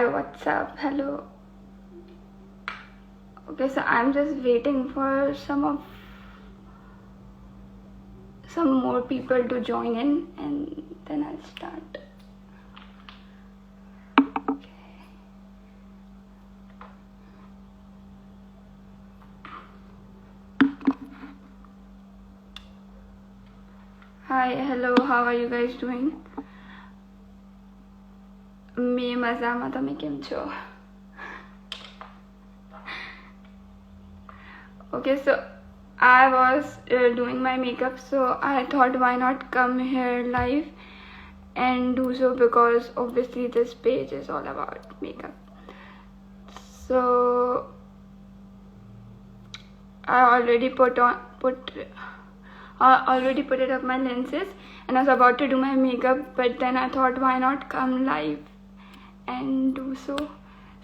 Hi, what's up? Hello. Okay, so I'm just waiting for some more people to join in, and then I'll start. Hi, hello, how are you guys doing? Me મજામાં, તમે કેમ છો? Okay, so I was doing my makeup, so I thought why not come here live and do so, because obviously this page is all about makeup. So I already put it up my lenses, and I was about to do my makeup, but then I thought why not come live and do so.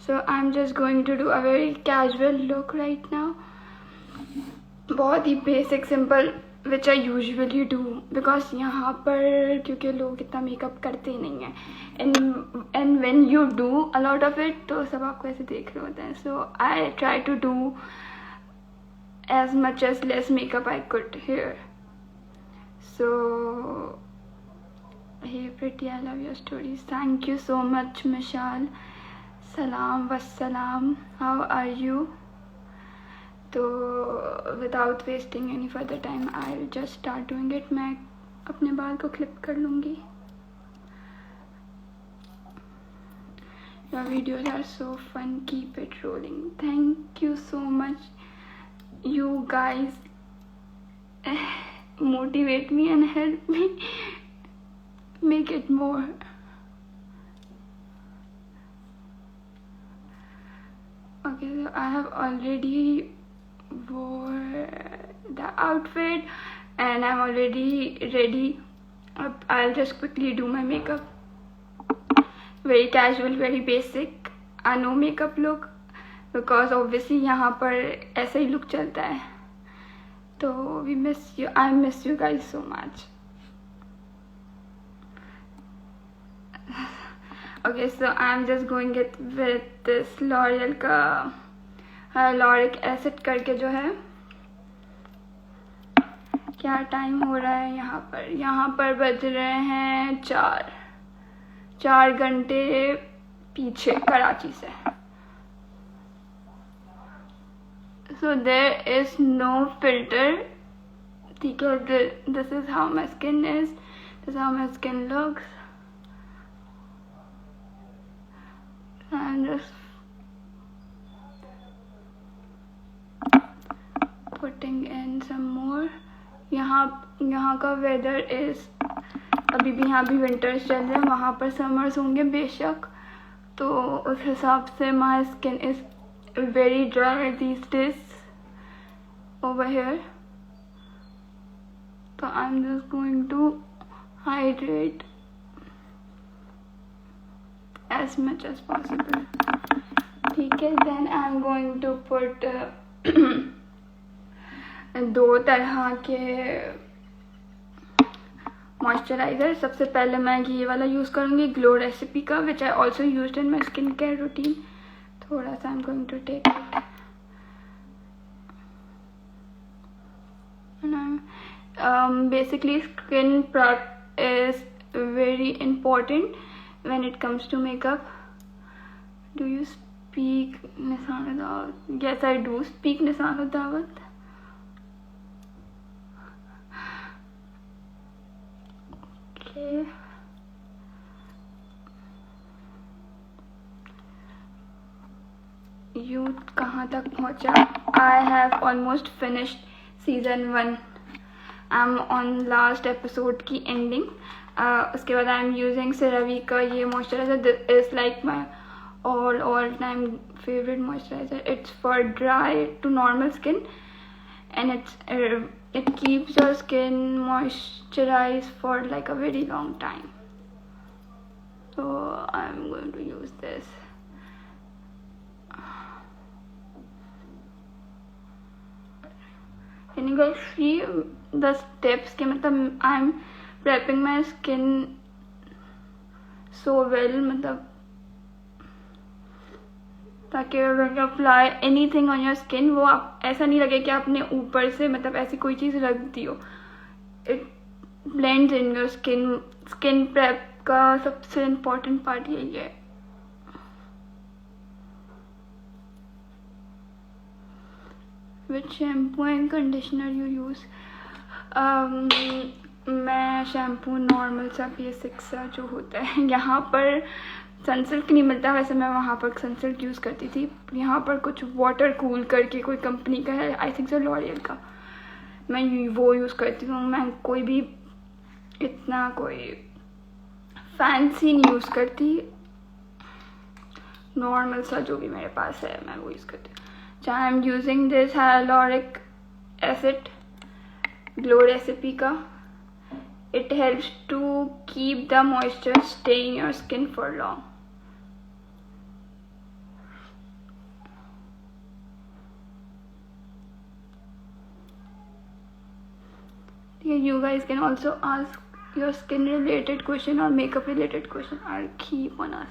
So I'm just going to do a very casual look right now. बहुत ही basic simple which I usually do, because यहाँ पर क्योंकि लोग इतना makeup करते ही नहीं हैं, and when you do a lot of it तो सब आपको ऐसे देख रहे होते हैं. So I try to do as much as less makeup I could here. So hey pretty, I love your stories. Thank you so much Mishal. Salam wassalam, how are you? So without wasting any further time, I'll just start doing it. मैं अपने बाल को clip कर लूँगी. Your videos are so fun, keep it rolling. Thank you so much. You guys motivate me and help me make it more. Okay, so I have already wore the outfit and I'm already ready. I'll just quickly do my makeup. Very casual, very basic, a no makeup look, because obviously यहाँ पर ऐसा ही look चलता है. तो we miss you. I miss you guys so much. Okay, so I'm just going it with this L'Oreal का hyaluronic acid करके जो है. क्या टाइम हो रहा है यहाँ पर बज रहे हैं 4 घंटे पीछे कराची से. So there is no filter. ठीक है, this is how my skin is. This is how my skin looks. I'm just putting in some more. यहाँ का weather is अभी भी यहाँ भी winters चल रहे हैं, वहाँ पर summers होंगे बेशक. तो उस हिसाब से my skin is very dry these days over here. So I'm just going to hydrate as much as possible. ठीक है, then I'm going to put दो तरह के मॉइस्चराइजर. सबसे पहले मैं ये वाला यूज़ करूँगी ग्लो रेसिपी का, which I also used in my skin care routine. थोड़ा सा I'm going to take it. Basically skin prep is very important when it comes to makeup. Do you speak Nisana Dawat? Yes, I do speak Nisana Dawat. Okay. You कहाँ तक पहुँचा? I have almost finished season 1. I'm on last episode की ending. उसके बाद I'm using CeraVe का ये moisturizer. This is like my all time favorite moisturizer. It's for dry to normal skin, and it keeps your skin moisturized for like a very long time. So I'm going to use this. Can you guys see the steps? कि मतलब I'm prepping my skin so well. मतलब ताकि when you apply anything on your skin वो आप ऐसा नहीं लगे कि आपने ऊपर से मतलब ऐसी कोई चीज़ रख दी हो. It blends in your skin. Skin prep का सबसे important part यही है. Which shampoo and conditioner you use? मैं शैम्पू नॉर्मल सा बेसिक सा जो होता है. यहाँ पर सनसिल्क नहीं मिलता, वैसे मैं वहाँ पर सनसिल्क यूज़ करती थी. यहाँ पर कुछ वाटर कूल करके कोई कंपनी का है, आई थिंक सो लॉरियल का, मैं वो यूज़ करती हूँ. मैं कोई भी इतना कोई फैंसी नहीं यूज़ करती, नॉर्मल सा जो भी मेरे पास है मैं वो यूज़ करती हूँ. आई am using this hyaluronic acid glow recipe का. It helps to keep the moisture stay in your skin for long. You guys can also ask your skin related question or makeup related question. I'll keep on us.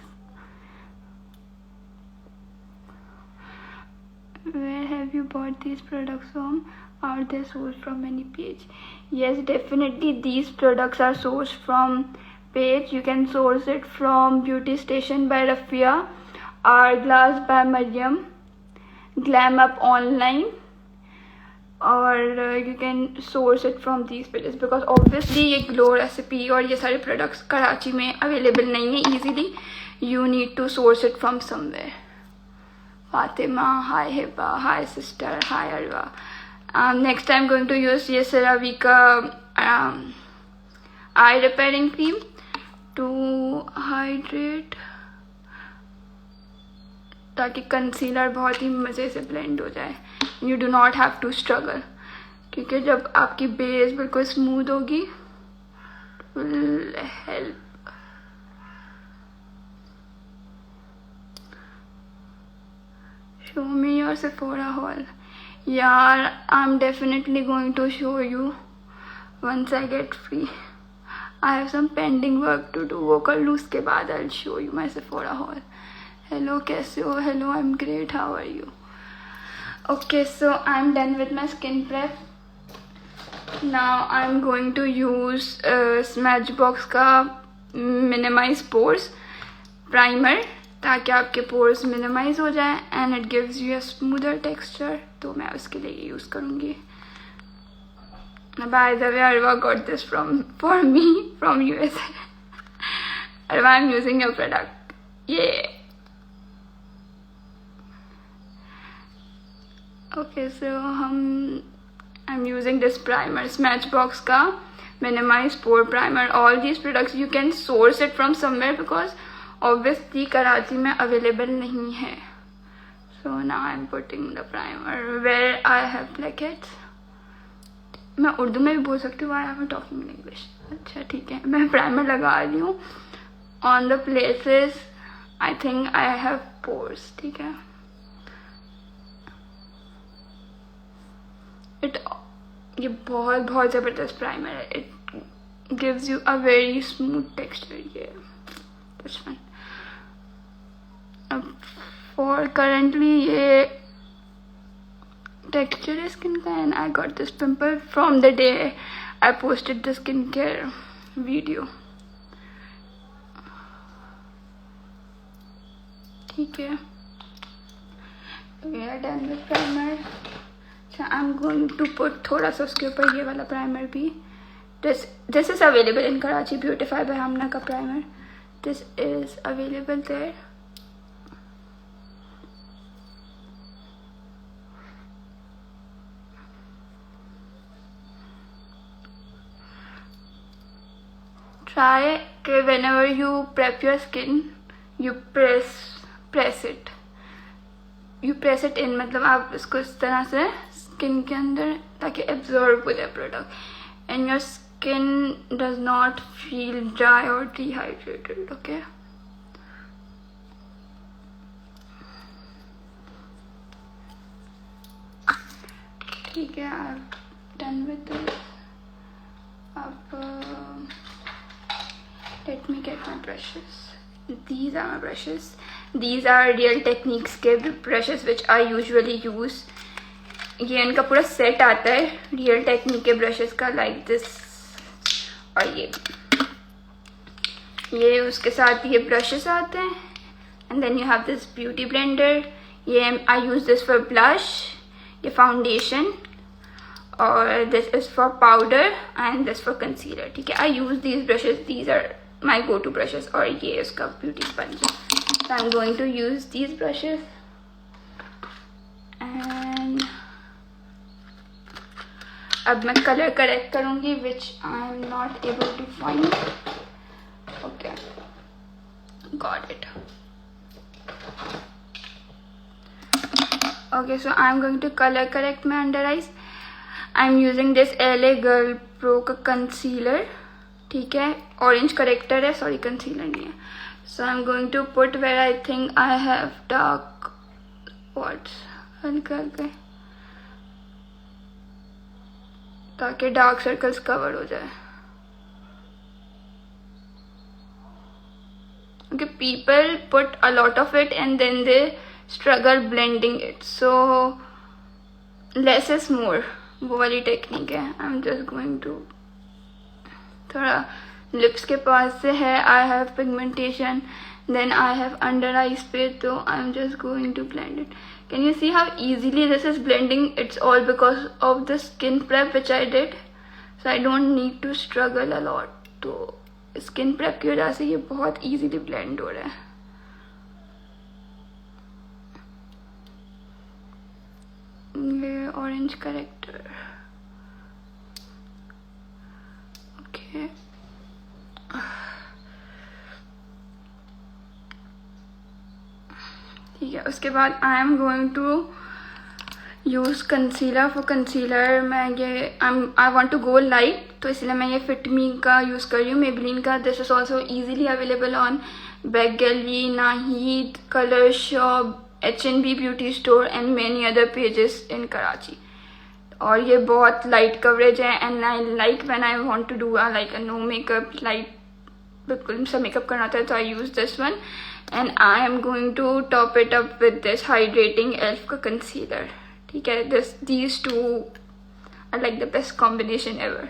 Where have you bought these products from? Are they sourced from any page? Yes, definitely these products are sourced from page. You can source it from Beauty Station by Rafia, Hourglass by Mariam, Glam Up Online, or you can source it from these pages because obviously ये glow recipe और ये सारे products Karachi में available नहीं है easily. You need to source it from somewhere. Fatima, hi Hiba, hi sister, hi Arwa. Next I'm going to use ये CeraVe का eye repairing cream to hydrate, ताकि कंसीलर बहुत ही मज़े से ब्लेंड हो जाए. You do not have to struggle, क्योंकि जब आपकी बेस बिल्कुल स्मूथ होगी will help. Show me your Sephora haul. Yeah, I'm definitely going to show you once I get free. I have some pending work to do. वो कर लूँ उसके बाद I'll show you my Sephora haul. Hello, कैसे हो? Hello, I'm great. How are you? Okay, so I'm done with my skin prep. Now I'm going to use Smashbox का Minimize Pores Primer, ताकि आपके pores minimize हो जाए and it gives you a smoother texture. तो मैं उसके लिए use करूँगी. By the way, Arwa got this for me from USA. Arwa, I'm using your product. Yeah. Okay, so I'm using this primer, Smashbox का Minimize Pore Primer. All these products you can source it from somewhere because obviously Karachi में available नहीं है. So now I'm putting the primer where I have blackheads. मैं उर्दू में भी बोल सकती हूँ. Why am I talking in English? अच्छा ठीक है, मैं प्राइमर लगा रही हूँ on the places I think I have pores. ठीक है. ये बहुत ज़बरदस्त प्राइमर है. It gives you a very smooth texture. Yeah, this one. अब for currently ये texture है skin का and I got this pimple from the day I posted the skincare video. ठीक है. We are done with primer. I'm going to put थोड़ा सा उसके ऊपर ये वाला प्राइमर भी. This is available in Karachi. Beautify by Hamna का primer. This is available there. Try whenever you prep your skin, you press it. You press it in, मतलब आप इसको इस तरह से स्किन के अंदर, ताकि एब्जॉर्ब हो जाए product and your skin does not feel dry or dehydrated. Okay. ठीक है, I'm done with this. अब let me get my brushes. These are my brushes. These are Real Techniques के brushes which I usually use. ये इनका पूरा set आता है Real Technique के brushes का, like this. और ये उसके साथ ये brushes आते हैं. And then you have this beauty blender. ये I use this for blush, ये foundation, और this is for powder and this for concealer. ठीक है, I use these brushes. These are my go-to brushes. और ये उसका beauty sponge. So I'm going to use these brushes. And अब मैं color correct करूँगी, which I'm not able to find. Okay, got it. Okay, so I'm going to color correct my under eyes. I'm using this LA Girl Pro का concealer. ठीक है, orange corrector है, sorry concealer नहीं है. So I'm going to put where I think I have dark spots, हल्का हल्का, ताकि dark circles cover हो जाए. Okay, people put a lot of it and then they struggle blending it. So less is more. वो वाली technique है. I'm just going to थोड़ा lips के पास से है. I have pigmentation, then I have under eyes पे, तो I'm just going to blend it. Can you see how easily this is blending? It's all because of the skin prep which I did, so I don't need to struggle a lot. तो skin prep की वजह से ये बहुत easily blend हो रहा है. ये ऑरेंज करेक्टर. ओके, ठीक है. उसके बाद I am going to use concealer. For concealer मैं ये I want to go light, तो इसलिए मैं ये फिट मी का यूज़ कर रही हूँ, मेबलिन का. This is also easily available on back gallery, Naheed, colour shop, H&B beauty store and many other pages in Karachi. और ये बहुत लाइट कवरेज है and I like when I want to do like a no makeup, light बिल्कुल सा makeup करना था, तो I use this one. And I am going to top it up with this hydrating elf का concealer. ठीक है, these two are like the best combination ever.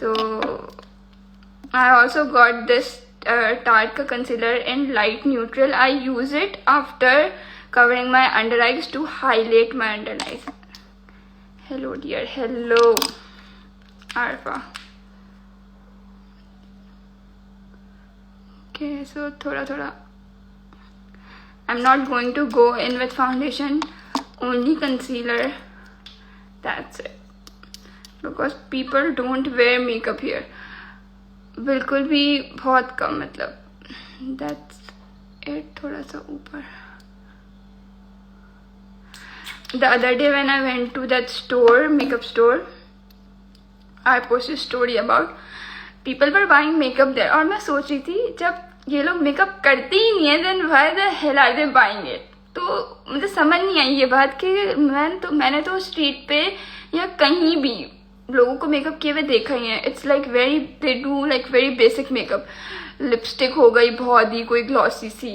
तो I also got this Tarte का concealer in light neutral. I use it after covering my under eyes to highlight my under eyes. Hello dear, hello Arfa. Okay, so थोड़ा I'm not going to go in with foundation, only concealer, that's it, because people don't wear makeup here. बिल्कुल भी, बहुत कम, मतलब that's it. थोड़ा सा ऊपर. The other day when I went to that store, makeup store, I posted story about people were buying makeup there. और मैं सोच रही थी, जब ये लोग मेकअप करते ही नहीं है, then why the hell are they buying it? तो मुझे समझ नहीं आई ये बात कि मैंने तो स्ट्रीट पे या कहीं भी लोगों को मेकअप किए हुए देखा ही है. It's like very, they do like very basic makeup. Lipstick हो गई बहुत ही कोई ग्लॉसी सी,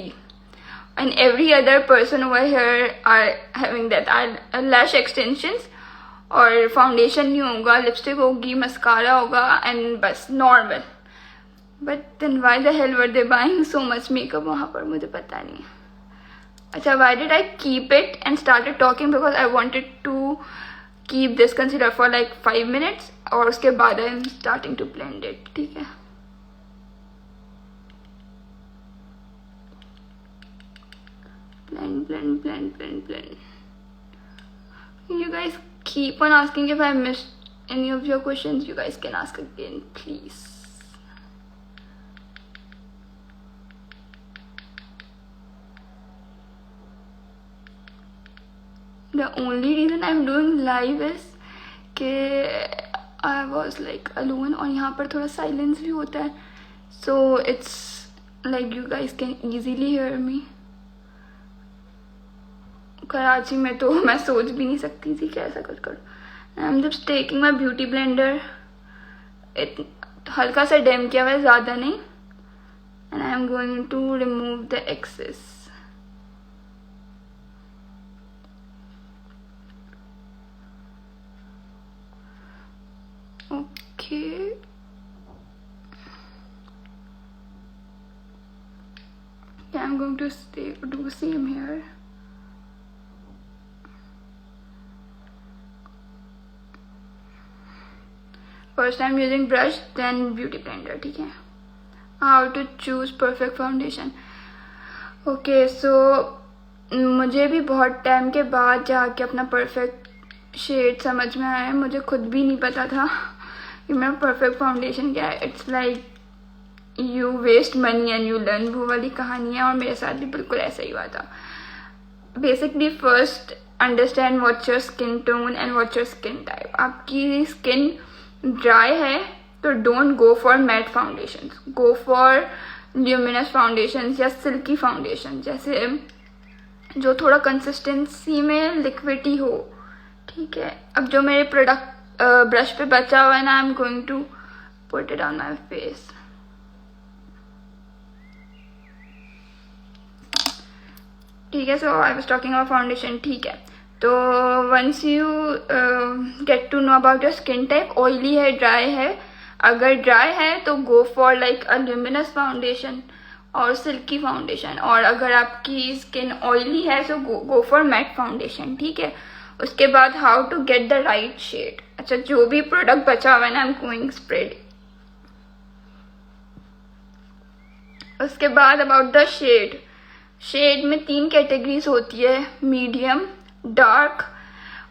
and every other person over here are having that, are lash extensions, और फाउंडेशन नहीं होगा, लिपस्टिक होगी, मस्कारा होगा, एंड बस normal. But then why the hell were they buying so much makeup वहाँ पर, मुझे पता नहीं. अच्छा, why did I keep it and started talking? Because I wanted to keep this concealer for like 5 minutes, और उसके बाद I am starting to blend it. ठीक है, blend. You guys keep on asking. If I missed any of your questions, you guys can ask again, please. The only reason I'm doing live is कि I was like alone, और यहाँ पर थोड़ा silence भी होता है, so it's like you guys can easily hear me. Karachi में तो मैं सोच भी नहीं सकती थी कि ऐसा कुछ करूँ. I'm just taking my beauty blender, हल्का सा डैम किया हुआ है, ज़्यादा नहीं, and I'm going to remove the excess. Okay. Yeah, I'm going to do same here. First I'm using brush, then beauty blender. ठीक है. How to choose perfect foundation. Okay, so मुझे भी बहुत टाइम के बाद जाके अपना परफेक्ट शेड समझ में आया. मुझे खुद भी नहीं पता था कि मेरा परफेक्ट फाउंडेशन क्या है. It's like you waste money and you learn, वो वाली कहानी है. और मेरे साथ भी बिल्कुल ऐसा ही हुआ था. Basically first understand what's your skin tone and what's your skin type. आपकी स्किन ड्राई है तो don't go for matte foundation, go for luminous foundation या सिल्की फाउंडेशन, जैसे जो थोड़ा कंसिस्टेंसी में लिक्विडी हो. ठीक है. अब जो मेरे प्रोडक्ट ब्रश पे बचा हुआ है ना, I am going to put it on my face. ठीक है. So I was talking about foundation. ठीक है. तो once you get to know about your skin type, oily है, ड्राई है. अगर ड्राई है तो go for like a luminous foundation और सिल्की फाउंडेशन. और अगर आपकी स्किन ऑयली है तो गो फॉर मैट फाउंडेशन. ठीक है. उसके बाद how to get the right shade. अच्छा, जो भी प्रोडक्ट बचा हुआ है ना, आई एम गोइंग स्प्रेड. उसके बाद अबाउट द शेड. शेड में 3 कैटेगरीज होती है, मीडियम, डार्क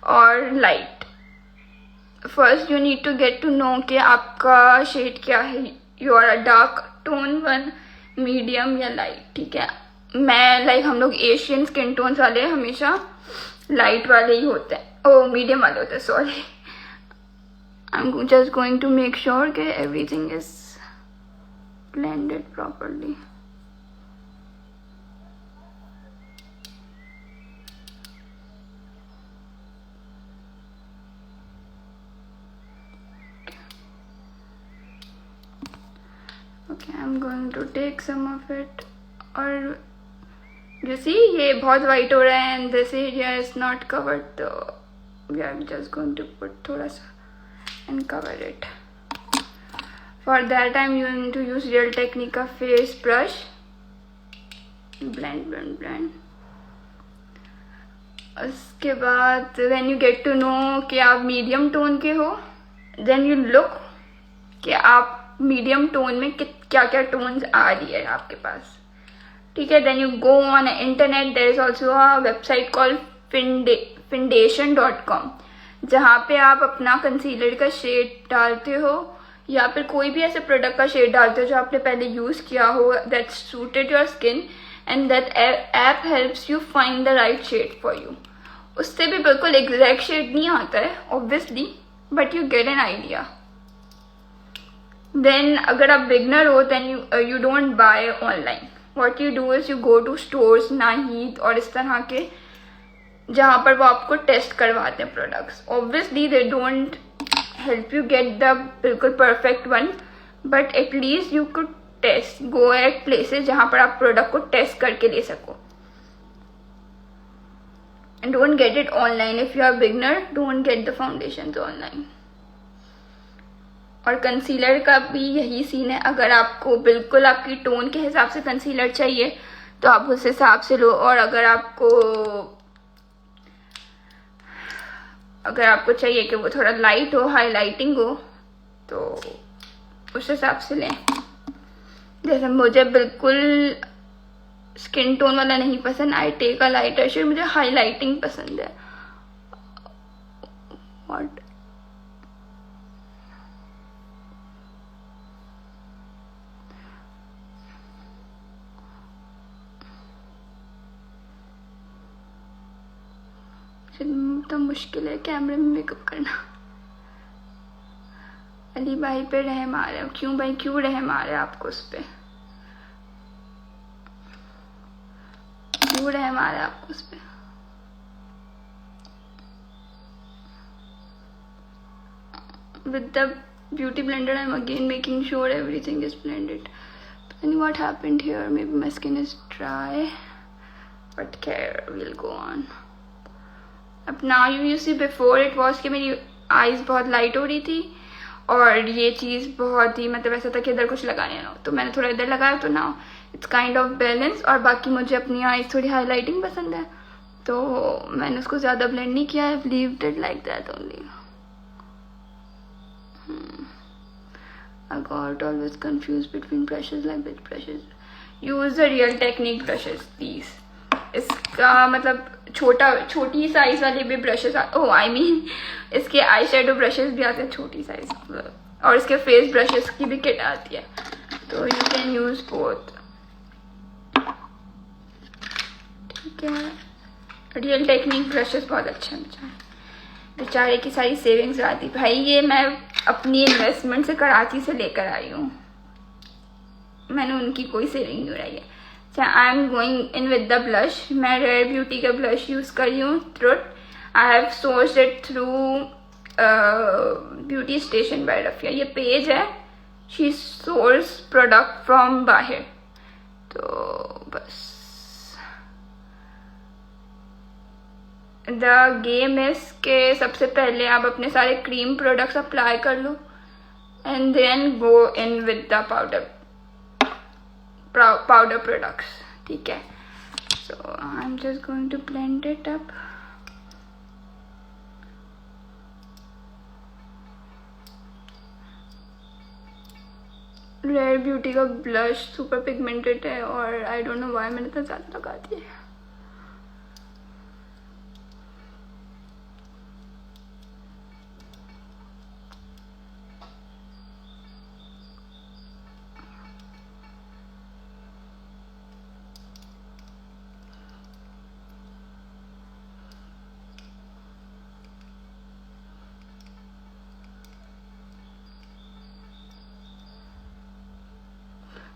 और light. First you need to get to know कि आपका शेड क्या है. You are a dark tone one, medium या लाइट. ठीक है. मैं लाइक हम लोग एशियन स्किन टोन्स वाले हमेशा लाइट वाले ही होते हैं, ओ मीडियम वाले होते हैं. Sorry, I am just going to make sure कि everything is blended properly. Okay, I'm going to take some of it. और you see, ये बहुत white हो रहा है and this area is not covered, so we are just going to put थोड़ा सा and cover it. For that I'm going to use Real Technique का face brush. Blend, blend, blend. उसके बाद when you get to know कि आप medium tone के हो, then you look कि आप मीडियम टोन में क्या क्या टोन्स आ रही है आपके पास. ठीक है. Then you go on internet. There is also a website called Findation.com, जहाँ पे आप अपना कंसीलर का शेड डालते हो या फिर कोई भी ऐसे प्रोडक्ट का शेड डालते हो जो आपने पहले यूज किया हो that suited your skin, and that app helps you find the right shade for you. उससे भी बिल्कुल एग्जैक्ट शेड नहीं आता है obviously, but you get an idea. Then अगर आप बिगनर हो then you don't buy online. What you do is you go to stores, Naheed और इस तरह के, जहाँ पर वो आपको टेस्ट करवाते हैं products. Obviously they don't help you get the बिल्कुल perfect one, but at least you could test, go at places जहाँ पर आप प्रोडक्ट को टेस्ट करके ले सको. And don't get it online. If you are beginner, don't get the foundations online. और concealer का भी यही सीन है. अगर आपको बिल्कुल आपकी टोन के हिसाब से कंसीलर चाहिए तो आप उस हिसाब से लो, और अगर आपको चाहिए कि वो थोड़ा लाइट हो, हाईलाइटिंग हो, तो उस हिसाब से लें. जैसे मुझे बिल्कुल स्किन टोन वाला नहीं पसंद, I take a lighter shade. मुझे हाईलाइटिंग पसंद है. व्हाट तो मुश्किल है कैमरे में मेकअप करना. अली भाई पे रहम आ रहा है. क्यों भाई, क्यों रहम आ रहा है आपको उस पे? क्यों रहम आ रहा है आपको उस पे? With the beauty blender I'm again making sure everything is blended. But then what happened here? Maybe my skin is dry, but care, we'll go on. अब now you see before it was कि मेरी eyes बहुत light हो रही थी और ये चीज़ बहुत ही मतलब ऐसा था कि इधर कुछ लगाने ना हो, तो मैंने थोड़ा इधर लगाया, तो now it's kind of balance. और बाकी मुझे अपनी आईज थोड़ी हाईलाइटिंग पसंद है, तो मैंने उसको ज़्यादा ब्लेंड नहीं किया है, levied it like that only. I got always confused between brushes, like which brushes. Use the Real Technique brushes, please. इसका मतलब छोटी साइज वाले भी ब्रशेस आई मीन इसके आई शेडो ब्रशेस भी आते हैं छोटी साइज, और इसके फेस ब्रशेस की भी किट आती है, तो यू कैन यूज बोथ। ठीक है, रियल टेक्निक ब्रशेस बहुत अच्छे हैं। बेचारे की सारी सेविंग्स आती भाई, ये मैं अपनी इन्वेस्टमेंट से कराची से लेकर आई हूँ, मैंने उनकी कोई सेविंग नहीं उड़ाई है। I am going in with the blush. मैं रेयर ब्यूटी का ब्लश यूज़ कर रही हूँ, truth. I have sourced it through Beauty Station by Rafia, ये पेज है, शी सोर्स प्रोडक्ट फ्रॉम बाहर। तो बस द गेम इज के सबसे पहले आप अपने सारे क्रीम प्रोडक्ट्स अप्लाई कर लो and then go in with the powder products. ठीक है, so I am just going to blend it up. Rare beauty का ब्लश सुपर पिगमेंटेड है और आई डोंट नो व्हाई मैंने इतना ज़्यादा लगा दिया है।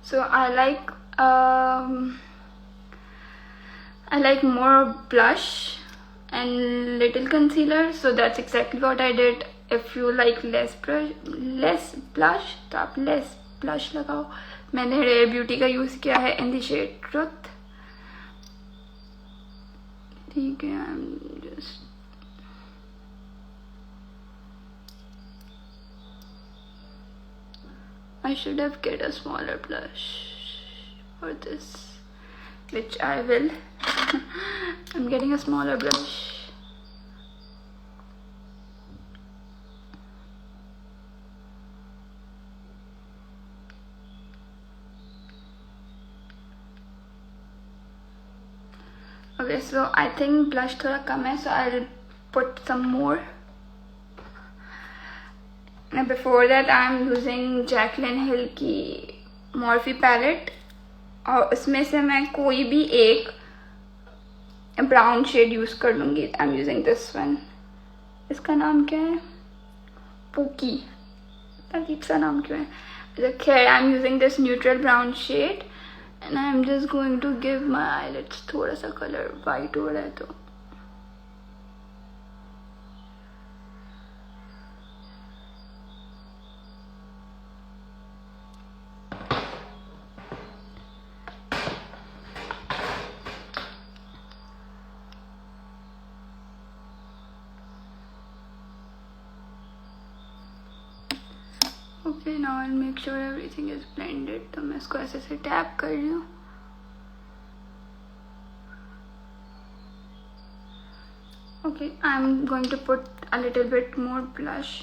So I like more blush and little concealer, so that's exactly what I did. If you like less blush तो आप less blush लगाओ। मैंने रेयर ब्यूटी का यूज़ किया है इन द शेड ट्रुथ। ठीक है, I am just I should have get a smaller blush for this, which I will. I'm getting a smaller brush. Okay, so I think blush थोड़ा कम है, so I'll put some more. And before that I'm using Jaclyn Hill की Morphe palette, और उसमें से मैं कोई भी एक ब्राउन शेड यूज़ कर लूँगी। आई एम यूजिंग दिस वन, इसका नाम क्या है, पोकी, अजीब सा नाम क्यों है। खैर, I am using this neutral brown shade and I am just going to give my eyelids थोड़ा सा कलर, वाइट हो रहा है तो। Okay, now I make sure everything is blended. तो मैं इसको ऐसे से टैप कर रही हूँ। Okay, I am going to put a little bit more blush.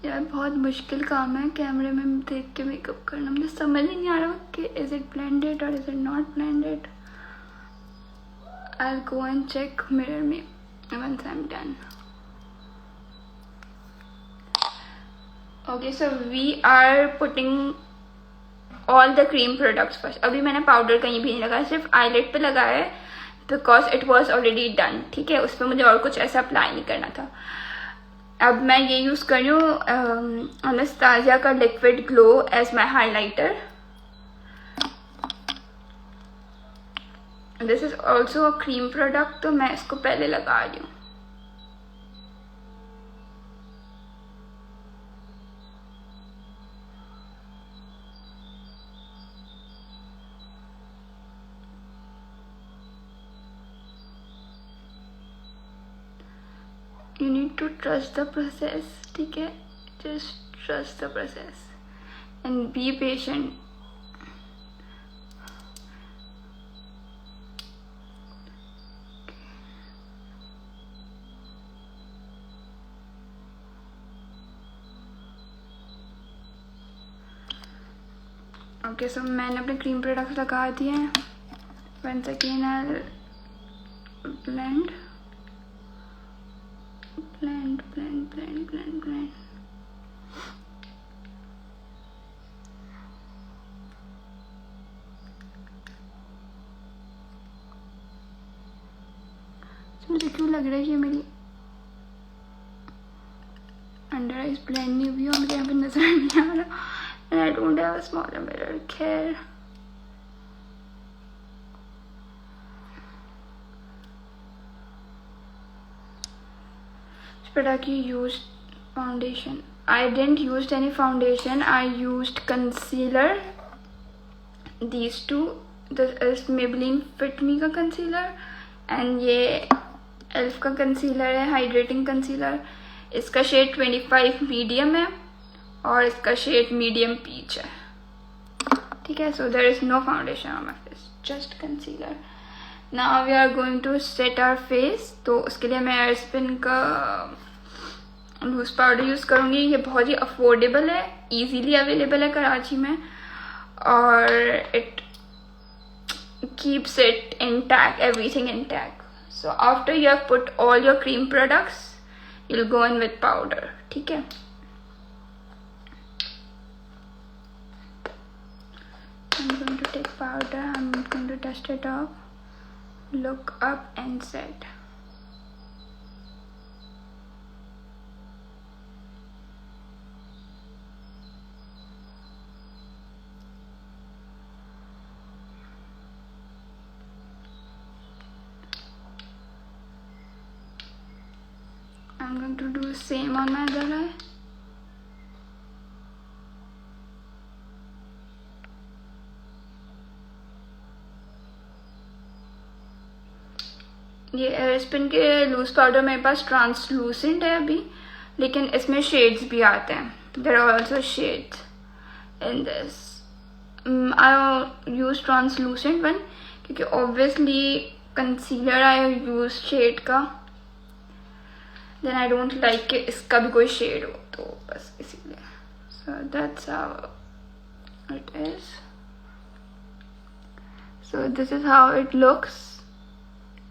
यार बहुत मुश्किल काम है कैमरे में देख के मेकअप करना, मुझे समझ ही नहीं आ रहा कि इज इट ब्लेंडेड और is it not blended. I will go and check mirror में once I'm done. Okay, so we are putting all the cream products first. अभी मैंने पाउडर कहीं भी नहीं लगाया, सिर्फ आईलिड पे लगाया है because it was already done. ठीक है, उस पर मुझे और कुछ ऐसा अप्लाई नहीं करना था। अब मैं ये यूज़ कर रही हूँ अनस्तासिया का liquid glow as my highlighter. This is also a cream product, तो मैं इसको पहले लगा रही हूँ. You need to trust the process, ठीक है? Just trust the process and be patient. Okay, so मैंने अपने क्रीम प्रोडक्ट्स लगा दिए हैं. Once again I blend. मुझे क्यों लग रहा है कि मेरी अंडर आइज ब्लेंड नहीं हुई और मुझे यहाँ पे नजर नहीं आ रहा. And I don't have a smaller mirror. Care. Product you used foundation. I didn't use any foundation. I used concealer. These two. This is Maybelline Fit Me का concealer and ये ELF का concealer है, hydrating concealer. इसका shade 25 medium है और इसका shade medium peach है. ठीक है, so there is no foundation on my face, just concealer. Now we are going to set our face. तो उसके लिए मैं एयरस्पिन का लूज पाउडर यूज़ करूँगी. ये बहुत ही अफोर्डेबल है, इजीली अवेलेबल है कराची में और it keeps it intact, everything intact. So after you have put all your cream products you will go in with powder. ठीक है, I'm going to take powder. I'm going to dust it off, look up and set. I'm going to do the same on my other eye. ये एयरस्पिन के loose powder मेरे पास translucent है अभी, लेकिन इसमें shades भी आते हैं. There are also shades in this. I use translucent one क्योंकि obviously concealer I use shade का, देन आई डोंट लाइक कि इसका भी कोई शेड हो, तो बस इसीलिए. So that's how it is. So this is how it looks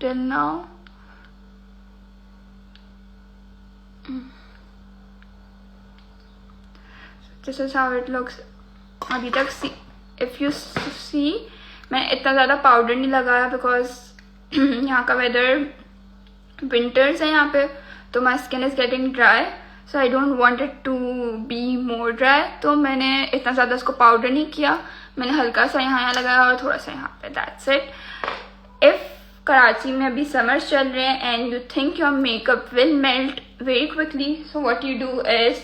till now. This is how it looks. अभी तक if you see मैं इतना ज़्यादा पाउडर नहीं लगाया बिकॉज यहाँ का वेदर विंटर्स है यहाँ पे, तो my skin is getting dry, so I don't want it to be more dry. तो मैंने इतना ज़्यादा इसको पाउडर नहीं किया, मैंने हल्का सा यहाँ लगाया और थोड़ा सा यहाँ पे. That's it. इफ कराची में अभी समर्स चल रहे हैं and you think your makeup will melt very quickly, so what you do is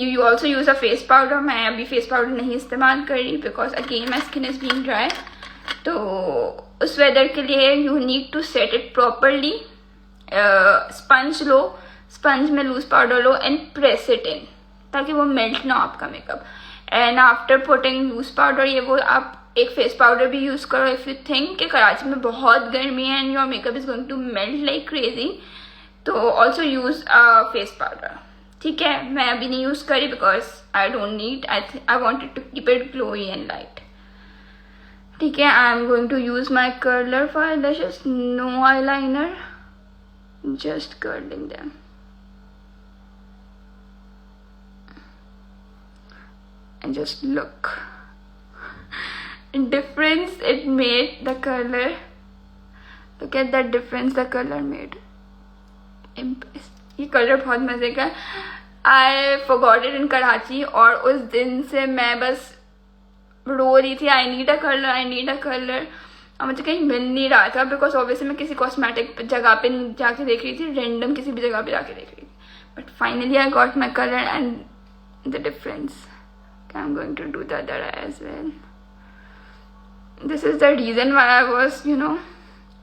you also use a face powder. मैं अभी फेस पाउडर नहीं इस्तेमाल कर रही because again my skin is being dry. तो उस वेदर के लिए you need to set it properly. Sponge लो, स्पंज में लूज पाउडर लो एंड प्रेस इट इन ताकि वो मेल्ट ना आपका makeup. And after putting loose powder ये वो आप एक फेस पाउडर भी यूज़ करो इफ़ यू थिंक कि कराची में बहुत गर्मी है and your makeup is going to melt like crazy, तो ऑल्सो यूज़ फेस पाउडर. ठीक है, मैं अभी नहीं यूज़ करी because I don't need, I wanted to keep it glowy and light. ठीक है, I am going to use my curler for eyelashes. No eyeliner, just curling them. And just look difference it made, the color, look at that difference the color made. ये colour बहुत मजे का. I forgot it in Karachi और उस दिन से मैं बस रो रही थी, I need a color, I need a color. और मुझे कहीं मिल नहीं रहा था बिकॉज ऑब्वियसली मैं किसी कॉस्मेटिक जगह पे जाके देख रही थी, रेंडम किसी भी जगह पे जाके देख रही थी. But finally I got my colour and the difference. I am going to do the other eye as well. This is the reason why I was,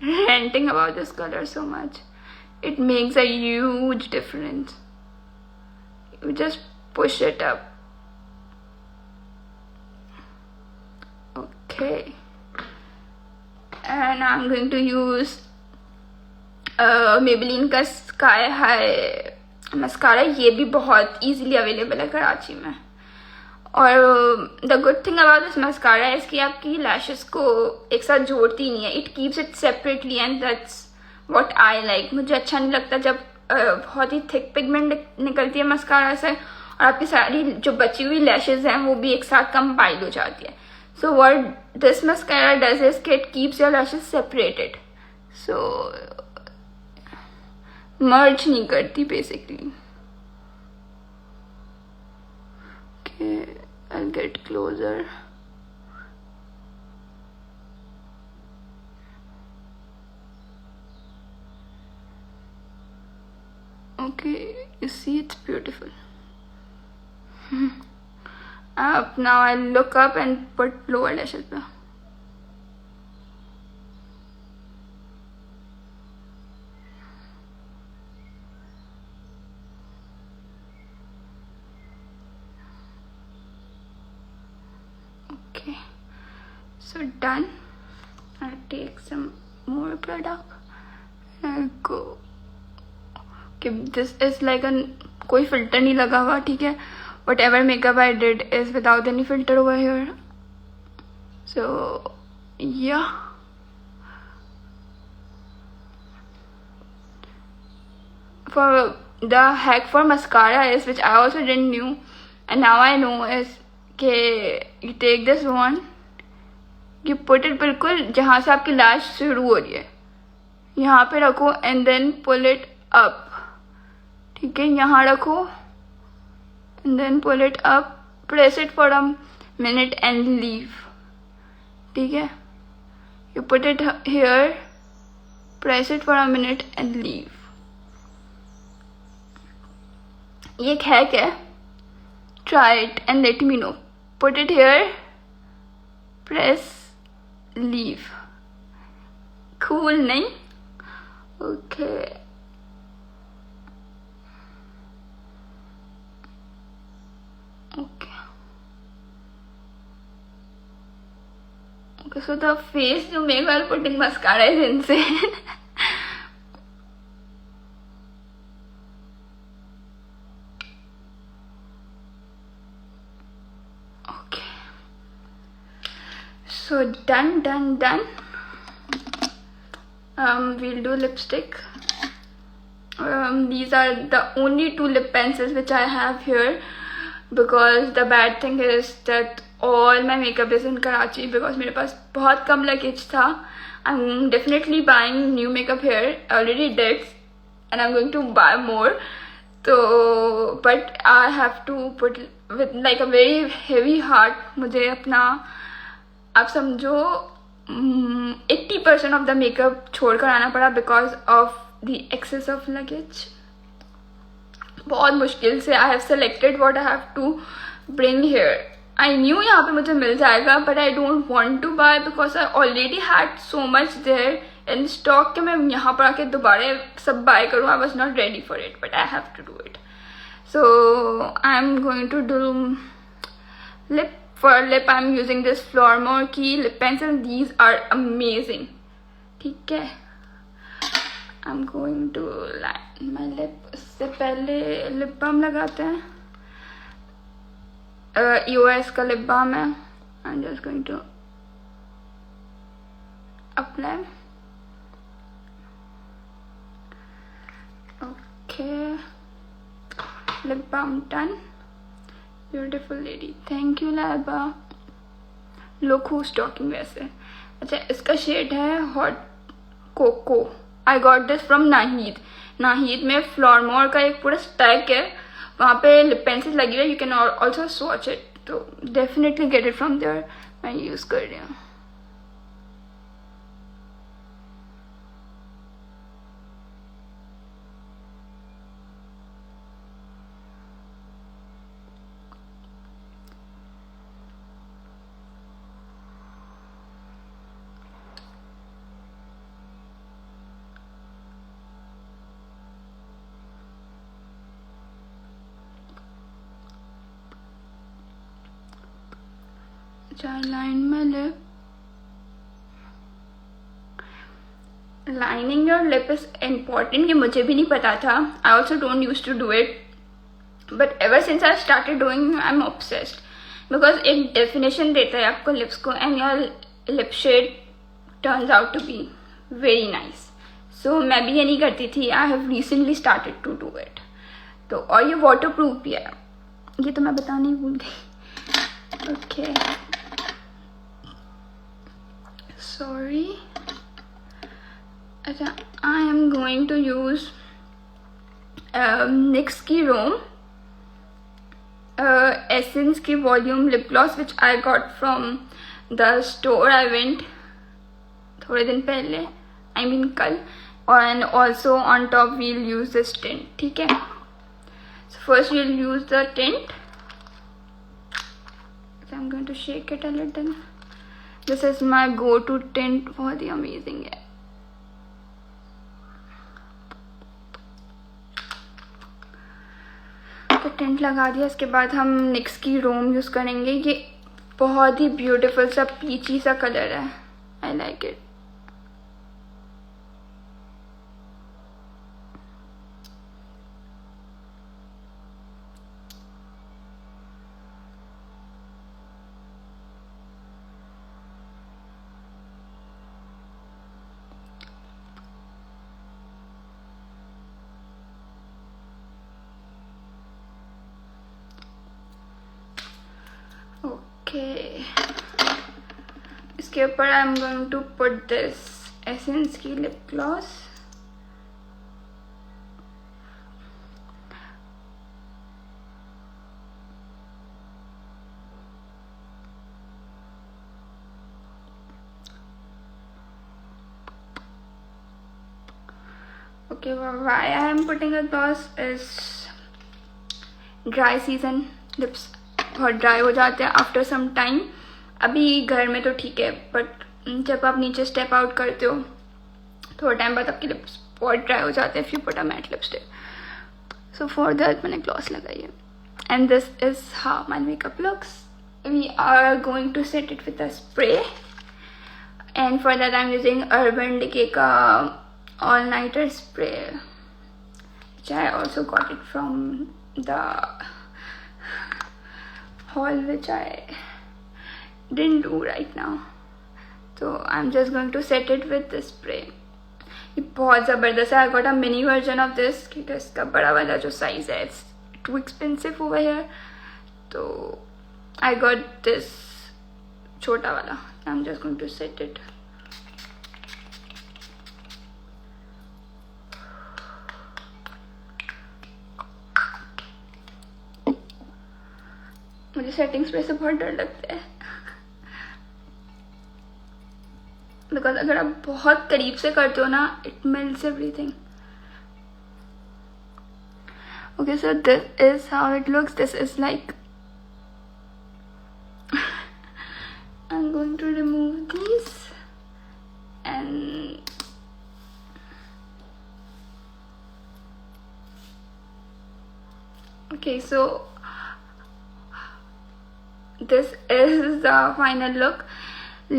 ranting about this color so much. It makes a huge difference. You just push it up. Okay. And I'm going to use Maybelline का Sky High mascara. ये भी बहुत easily available है कराची में. और the good thing about this mascara है कि आपकी लैशेस को एक साथ जोड़ती नहीं है. It keeps it separately and that's what I like. मुझे अच्छा नहीं लगता जब बहुत ही थिक पिगमेंट निकलती है मस्कारा से और आपकी सारी जो बची हुई लैशेस हैं वो भी एक साथ कंपाइल हो जाती है. So what this mascara does is कि it keeps your lashes separated. So merge नहीं करती basically. I'll get closer. Okay, you see it's beautiful. Up now I'll look up and put lower lashes पे. Okay, so done. I'll take some more product and I'll go. Okay, this is like कोई filter नहीं लगा हुआ, ठीक है. Whatever makeup I did is without any filter over here. So yeah. For the hack for mascara is, which I also didn't knew and now I know, is कि you take this one, you put it बिल्कुल जहाँ से आपकी लैश शुरू हो रही है यहाँ पे रखो and then pull it up. ठीक है, यहाँ रखो and then pull it up, press it for a minute and leave. ठीक है, you put it here, press it for a minute and leave. ये एक हैक है. Try it and let me know. Put it here, press, leave. Cool, नहीं? Okay. Okay. Okay, so the face you make while putting mascara is insane. So done. We'll do lipstick. These are the only 2 lip pencils which I have here because the bad thing is that all my makeup is in Karachi because मेरे पास बहुत कम luggage था. I'm definitely buying new makeup here. I already did and I'm going to buy more. So but I have to put with like a very heavy heart. मुझे अपना आप समझो 80% of the makeup छोड़कर आना पड़ा because of the excess of luggage. बहुत मुश्किल से I have selected what I have to bring here. I knew यहाँ पे मुझे मिल जाएगा but I don't want to buy because I already had so much there in stock कि मैं यहाँ पर आके दोबारा सब बाय करूँ. I was not ready for it but I have to do it. So I am going to do lip. For lip, I'm using this Flormore की lip pencil. These are amazing. ठीक है. I'm going to line my lip. उससे पहले lip balm लगाते हैं. EOS का lip balm है. I'm just going to apply. Okay. Lip balm done. Beautiful lady. Thank you Laiba. Look who's talking वैसे. अच्छा, इसका शेड है hot cocoa. I got this from Naheed. Naheed में फ्लोरमोर का एक पूरा स्टैक है, वहाँ पे लिप पेंसिल लगी है. You can also swatch it. तो definitely get it from there. मैं यूज़ कर रही हूँ. which I lined my lip. Lining your lip is important. ये मुझे भी नहीं पता था. I also don't used to do it, but ever since I started doing, I'm obsessed. Because एक definition देता है आपको lips को, and your lip shade turns out to be very nice. So मैं भी ये नहीं करती थी. I have recently started to do it. तो और ये waterproof भी है. ये तो मैं बताना ही भूल गई. Okay. Sorry. I am going to use NYX की Rome Essence की Volume Lip Gloss, which I got from the store I went थोड़े दिन पहले, I mean कल. And also on top we'll use this tint. ठीक है. So first we'll use the tint. So I'm going to shake it a little. This is my go-to tint. बहुत ही amazing है. तो tint लगा दिया. इसके बाद हम NYX की रोम यूज़ करेंगे. ये बहुत ही ब्यूटीफुल सा पीची सा कलर है. I like it. Okay. इसके ऊपर I am going to put this essence की lip gloss. Okay, why I am putting a gloss is dry season. Lips बहुत ड्राई हो जाते हैं आफ्टर सम टाइम. अभी घर में तो ठीक है, बट जब आप नीचे स्टेप आउट करते हो थोड़ा टाइम बाद आपके लिप्स बहुत ड्राई हो जाते हैं. If you put a matte lipstick. So for that मैंने ग्लॉस लगाई है. And this is how my makeup looks. We are going to set it with a spray. And for that I am using urban decay का all nighter spray, which I also got it from the haul, which I didn't do right now. So I'm just going to set it with this spray. ये बहुत ज़बरदस्त है. I got a mini version of this क्योंकि इसका बड़ा वाला जो size है it's too expensive over here. तो I got this छोटा वाला. I'm just going to set it. मुझे सेटिंग स्प्रे से बहुत डर लगता है. बिकॉज अगर आप बहुत करीब से करते हो ना, it melts everything. Okay, so this is how it looks. This is like I am going to remove this and okay, so this is the final look.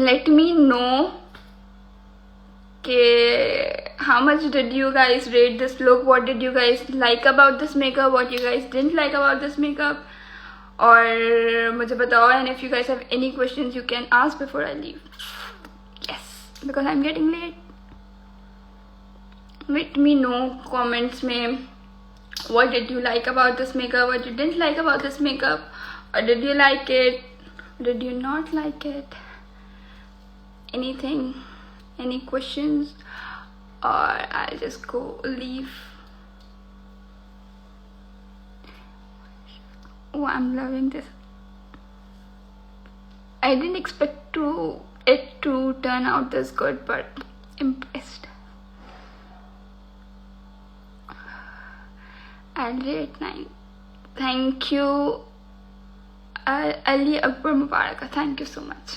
Let me know how much did you guys rate this look. What did you guys like about this makeup? What you guys didn't like about this makeup? और मुझे बताओ. And if you guys have any questions you can ask before I leave. Yes, because I'm getting late. Let me know comments में what did you like about this makeup, what you didn't like about this makeup. Or did you like it? Did you not like it? Anything? Any questions? Or I'll just go leave. Oh, I'm loving this. I didn't expect it to turn out this good, but impressed. I'll rate 9. Thank you. Ali Akbar Mubarak, thank you so much.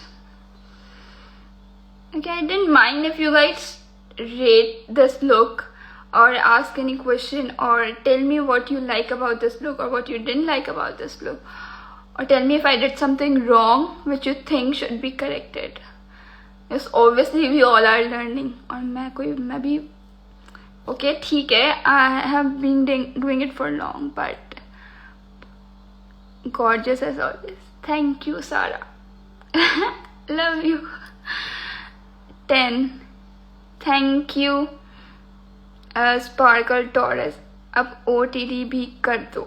Okay, I didn't mind if you guys rate this look or ask any question or tell me what you like about this look or what you didn't like about this look, or tell me if I did something wrong which you think should be corrected. Yes, obviously we all are learning. और मैं भी okay, ठीक है, I have been doing it for long, but gorgeous as always. Thank you, Sarah. Love you. 10. Thank you. Sparkle Taurus. अब OTD भी कर दो.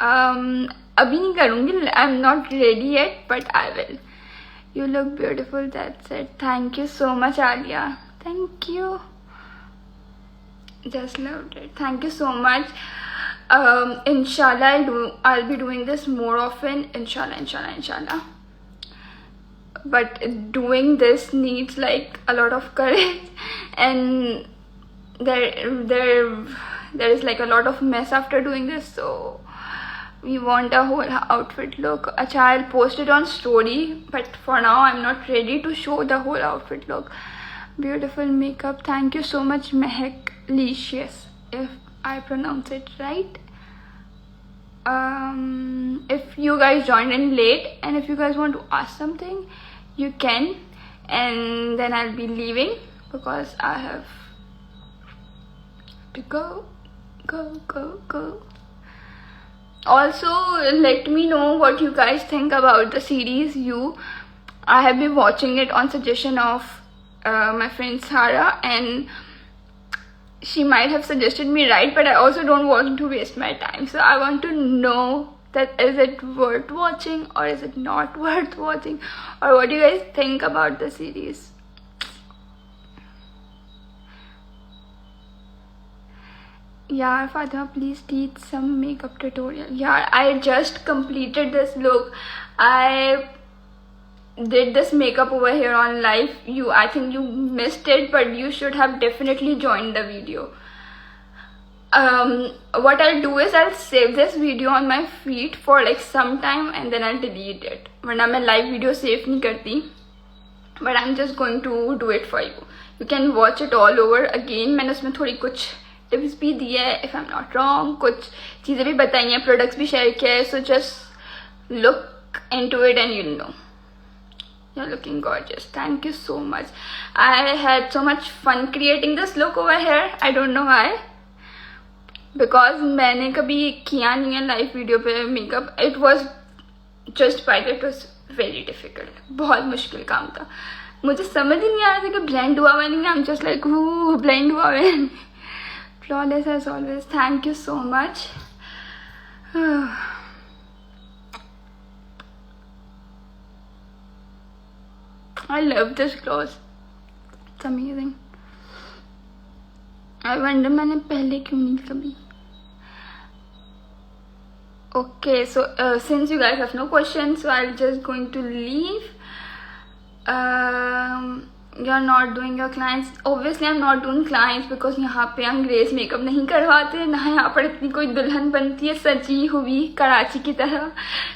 अभी नहीं करूँगी. I'm not ready yet, but I will. You look beautiful. That's it. Thank you so much, Alia. Thank you. Just loved it. Thank you so much. Inshallah, I'll be doing this more often. Inshallah. But doing this needs like a lot of courage, and there is like a lot of mess after doing this. So we want a whole outfit look. Acha, I'll post it on story, but for now I'm not ready to show the whole outfit look. Beautiful makeup. Thank you so much, Mehak Licious, if I pronounce it right. If you guys joined in late and if you guys want to ask something, you can, and then I'll be leaving because I have to go. Also, let me know what you guys think about the series I have been watching it on suggestion of my friend Sarah, and she might have suggested me right, but I also don't want to waste my time, so I want to know that is it worth watching or is it not worth watching, or what do you guys think about the series. Yeah, Fatima, please teach some makeup tutorial. Yeah, I just completed this look. I did this makeup over here on live. I think you missed it, but you should have definitely joined the video. What I'll do is I'll save this video on my feed for like some time and then I'll delete it. वरना मैं live video save नहीं करती, but I'm just going to do it for you. You can watch it all over again. मैंने उसमें थोड़ी कुछ tips भी दी है, if I'm not wrong, कुछ चीज़ें भी बताई हैं, प्रोडक्ट्स भी शेयर किया है, so just look into it and you'll know. You're looking gorgeous. Thank you so much. I had so much fun creating this look over here. I don't know why, because मैंने कभी किया नहीं है live video पे makeup. It was just by it was very difficult. बहुत मुश्किल काम था. मुझे समझ ही नहीं आ रहा था कि blend हुआ हुआ नहीं. I'm just like blend हुआ हुआ है. Flawless as always. Thank you so much. I love this gloss. It's amazing. I wonder मैंने पहले क्यों नहीं कभी. Okay, so since you guys have no questions, so I'm just going to leave. You're not doing your clients. Obviously I'm not doing clients because यहाँ पे अंग्रेज makeup नहीं करवाते, ना यहाँ पर इतनी कोई दुल्हन बनती है सजी हुई कराची की तरह.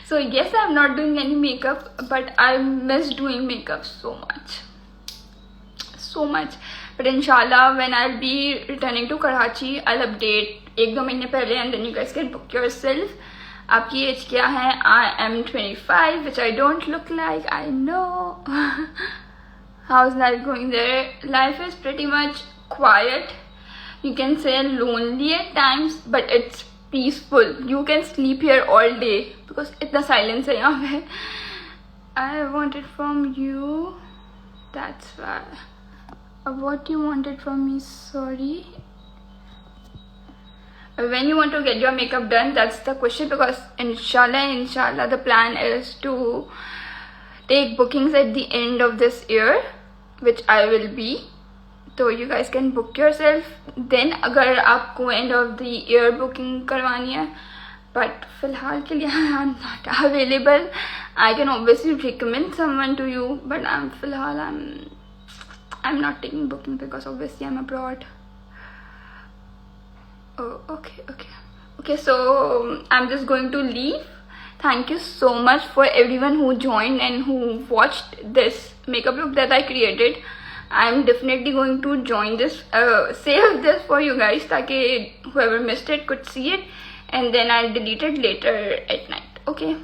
So yes, I'm not doing any makeup, but I miss doing makeup so much. But inshallah, when I'll be returning to Karachi, I'll update 1-2 महीने पहले, and then you guys can book yourself. आपकी as क्या है? I am 25, which I don't look like, I know. How's life going there? Life is pretty much quiet. You can say lonely at times, but it's peaceful. You can sleep here all day because इतना silence है यहाँ पे. I wanted from you. That's why. What you wanted from me? Sorry. When you want to get your makeup done, that's the question, because inshallah the plan is to take bookings at the end of this year, which I will be. So you guys can book yourself. Then अगर आपको end of the year booking करवानी है, but फिलहाल के लिए I'm not available. I can obviously recommend someone to you, but I'm not taking booking because obviously I'm abroad. Oh, okay, so I'm just going to leave. Thank you so much for everyone who joined and who watched this makeup look that I created. I'm definitely going to join this, save this for you guys, ताकि whoever missed it could see it, and then I'll delete it later at night. Okay,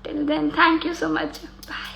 till then, thank you so much. Bye.